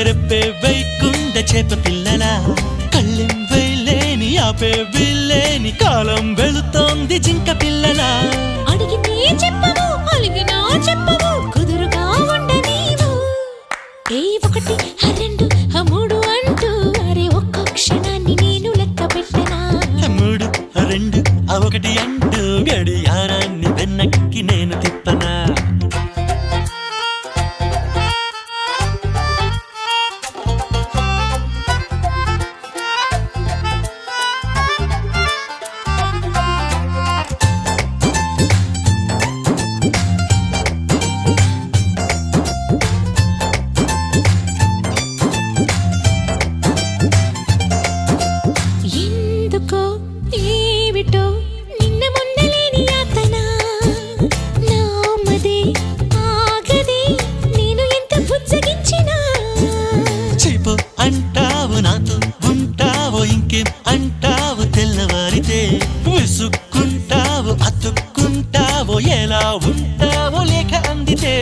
రెప్పే వైకుండ చేప పిల్లల కళ్ళెం వేలేని ఆపే విల్లేని కాలం వెళుతోంది జింక పిల్లల అడిగితే చెప్పవు అలిగినా చెప్పవు కుదురుగా ఉండనీవు ఏ ఒకటి రెండు మూడు అంటూ అరే ఒక్క క్షణాన్ని నేను లెక్క పెట్టనా మూడు రెండు ఒకటి అంటూ గడియారాన్ని వెనక్కి నేను తిప్పనా అంటావు నాతో ఉంటావో ఇంకేం అంటావు తెల్లవారితే విసుక్కుంటావు అతుక్కుంటావో ఎలా ఉంటావో లేక అందితే